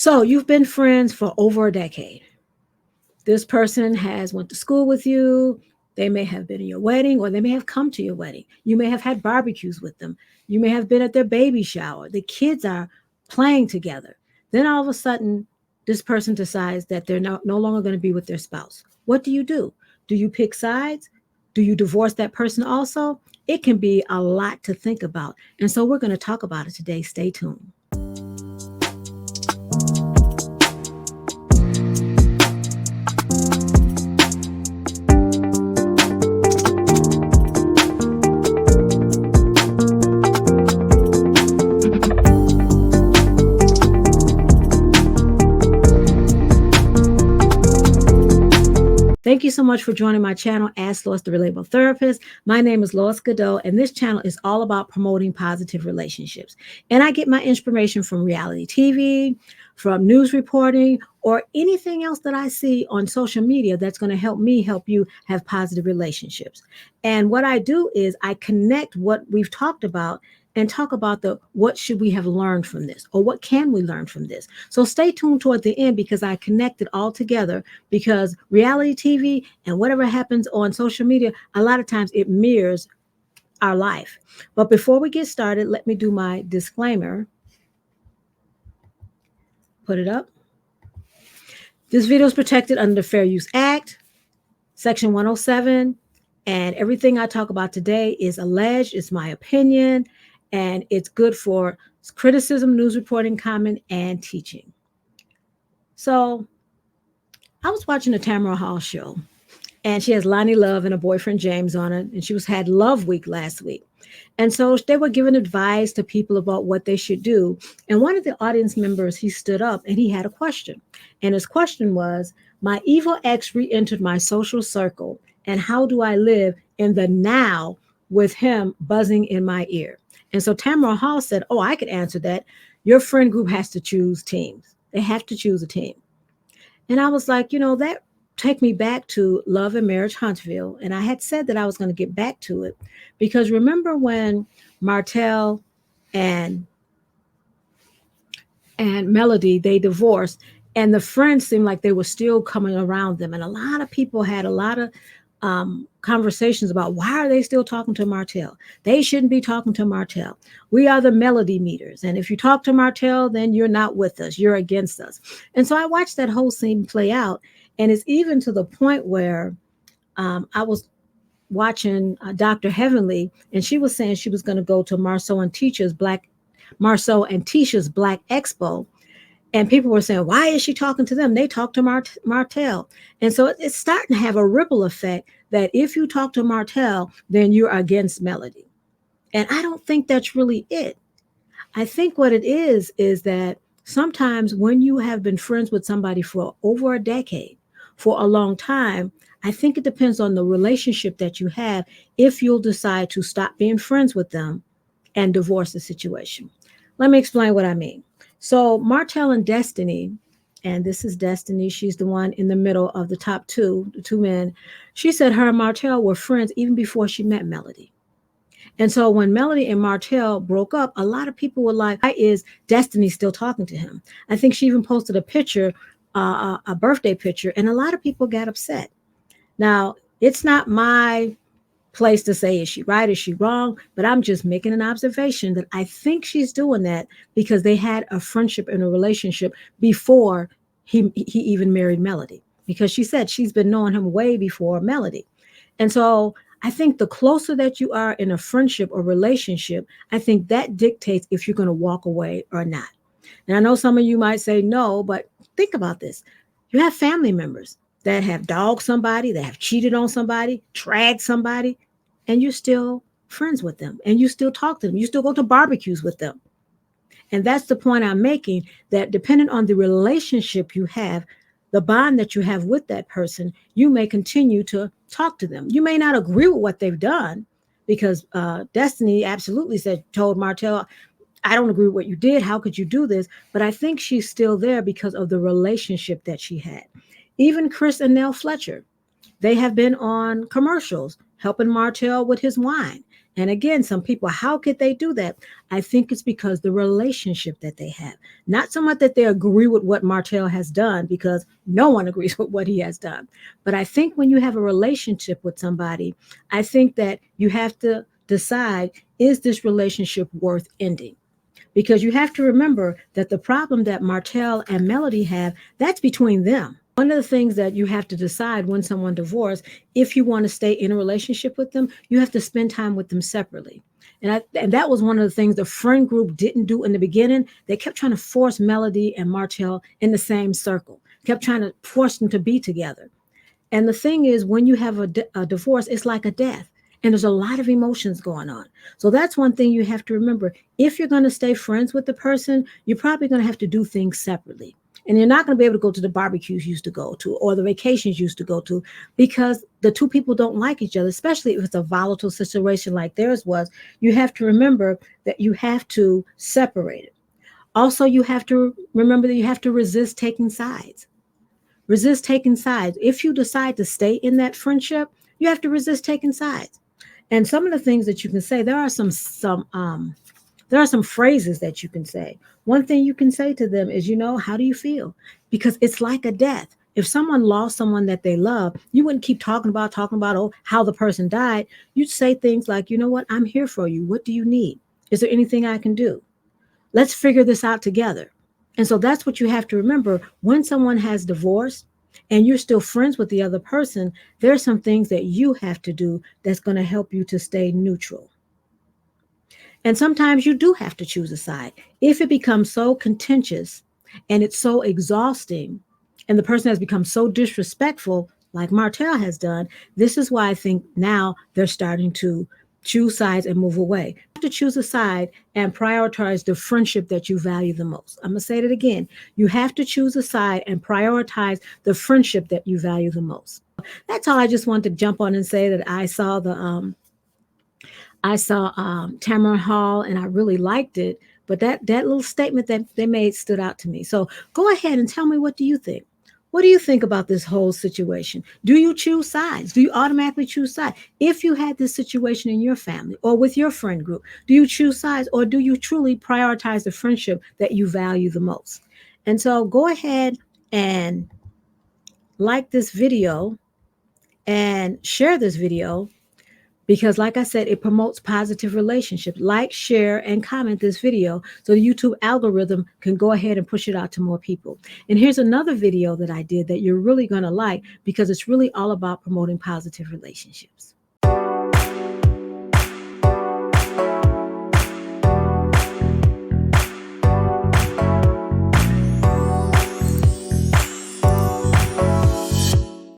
So you've been friends for over a decade. This person has went to school with you. They may have been in your wedding or they may have come to your wedding. You may have had barbecues with them. You may have been at their baby shower. The kids are playing together. Then all of a sudden, this person decides that they're no longer going to be with their spouse. What do? Do you pick sides? Do you divorce that person also? It can be a lot to think about. And so we're going to talk about it today. Stay tuned. Thank you so much for joining my channel, Ask Lois the Relatable Therapist. My name is Lois Godot, and this channel is all about promoting positive relationships. And I get my inspiration from reality TV, from news reporting, or anything else that I see on social media that's going to help me help you have positive relationships. And what I do is I connect what we've talked about and talk about the what should we have learned from this, or what can we learn from this. So stay tuned toward the end because I connect it all together, because reality TV and whatever happens on social media, a lot of times it mirrors our life. But before we get started, let me do my disclaimer. Put it up. This video is protected under the Fair Use Act, Section 107, and everything I talk about today is alleged. It's my opinion. And it's good for criticism, news reporting, comment, and teaching. So I was watching the Tamara Hall show, and she has Lonnie Love and her boyfriend James on it, and she had Love Week last week. And so they were giving advice to people about what they should do. And one of the audience members, he stood up and he had a question. And his question was, my evil ex re-entered my social circle, and how do I live in the now with him buzzing in my ear? And so Tamara Hall said, oh, I could answer that. Your friend group has to choose teams. They have to choose a team. And I was like, that take me back to Love and Marriage Huntsville. And I had said that I was going to get back to it because remember when Martell and Melody, they divorced, and the friends seemed like they were still coming around them. And a lot of people had a lot of conversations about why are they still talking to Martell? They shouldn't be talking to Martell. We are the melody meters. And if you talk to Martell, then you're not with us. You're against us. And so I watched that whole scene play out. And it's even to the point where I was watching Dr. Heavenly, and she was saying she was going to go to Marceau and Tisha's Black Expo. And people were saying, why is she talking to them? They talk to Martell. And so it's starting to have a ripple effect that if you talk to Martell, then you're against Melody. And I don't think that's really it. I think what it is that sometimes when you have been friends with somebody for over a decade, for a long time, I think it depends on the relationship that you have if you'll decide to stop being friends with them and divorce the situation. Let me explain what I mean. So Martell and Destiny, and this is Destiny, she's the one in the middle of the top two, the two men. She said her and Martell were friends even before she met Melody. And so when Melody and Martell broke up, a lot of people were like, why is Destiny still talking to him? I think she even posted a picture, a birthday picture, and a lot of people got upset. Now, it's not my place to say, is she right, is she wrong? But I'm just making an observation that I think she's doing that because they had a friendship and a relationship before he even married Melody, because she said she's been knowing him way before Melody. And so I think the closer that you are in a friendship or relationship, I think that dictates if you're going to walk away or not. And I know some of you might say no, but think about this. You have family members that have dogged somebody, that have cheated on somebody, dragged somebody, and you're still friends with them and you still talk to them. You still go to barbecues with them. And that's the point I'm making, that depending on the relationship you have, the bond that you have with that person, you may continue to talk to them. You may not agree with what they've done, because Destiny absolutely told Martell, I don't agree with what you did. How could you do this? But I think she's still there because of the relationship that she had. Even Chris and Nell Fletcher, they have been on commercials helping Martell with his wine. And again, some people, how could they do that? I think it's because the relationship that they have. Not so much that they agree with what Martell has done, because no one agrees with what he has done. But I think when you have a relationship with somebody, I think that you have to decide, is this relationship worth ending? Because you have to remember that the problem that Martell and Melody have, that's between them. One of the things that you have to decide when someone divorces, if you want to stay in a relationship with them, you have to spend time with them separately. And that was one of the things the friend group didn't do in the beginning. They kept trying to force Melody and Martell in the same circle, kept trying to force them to be together. And the thing is, when you have a divorce, it's like a death. And there's a lot of emotions going on. So that's one thing you have to remember. If you're going to stay friends with the person, you're probably going to have to do things separately. And you're not going to be able to go to the barbecues you used to go to or the vacations you used to go to, because the two people don't like each other, especially if it's a volatile situation like theirs was. You have to remember that you have to separate it. Also, you have to remember that you have to resist taking sides. Resist taking sides. If you decide to stay in that friendship, you have to resist taking sides. And some of the things that you can say, there are some phrases that you can say. One thing you can say to them is, how do you feel? Because it's like a death. If someone lost someone that they love, you wouldn't keep talking about how the person died. You'd say things like, you know what, I'm here for you. What do you need? Is there anything I can do? Let's figure this out together. And so that's what you have to remember. When someone has divorced and you're still friends with the other person, there are some things that you have to do that's going to help you to stay neutral. And sometimes you do have to choose a side. If it becomes so contentious and it's so exhausting, and the person has become so disrespectful, like Martell has done, this is why I think now they're starting to choose sides and move away. You have to choose a side and prioritize the friendship that you value the most. I'm going to say it again. You have to choose a side and prioritize the friendship that you value the most. That's all I just wanted to jump on and say, that I saw Tamara Hall and I really liked it. But that little statement that they made stood out to me. So go ahead and tell me, what do you think? What do you think about this whole situation? Do you choose sides? Do you automatically choose sides? If you had this situation in your family or with your friend group, do you choose sides, or do you truly prioritize the friendship that you value the most? And so go ahead and like this video and share this video, because like I said, it promotes positive relationships. Like, share, and comment this video so the YouTube algorithm can go ahead and push it out to more people. And here's another video that I did that you're really going to like, because it's really all about promoting positive relationships.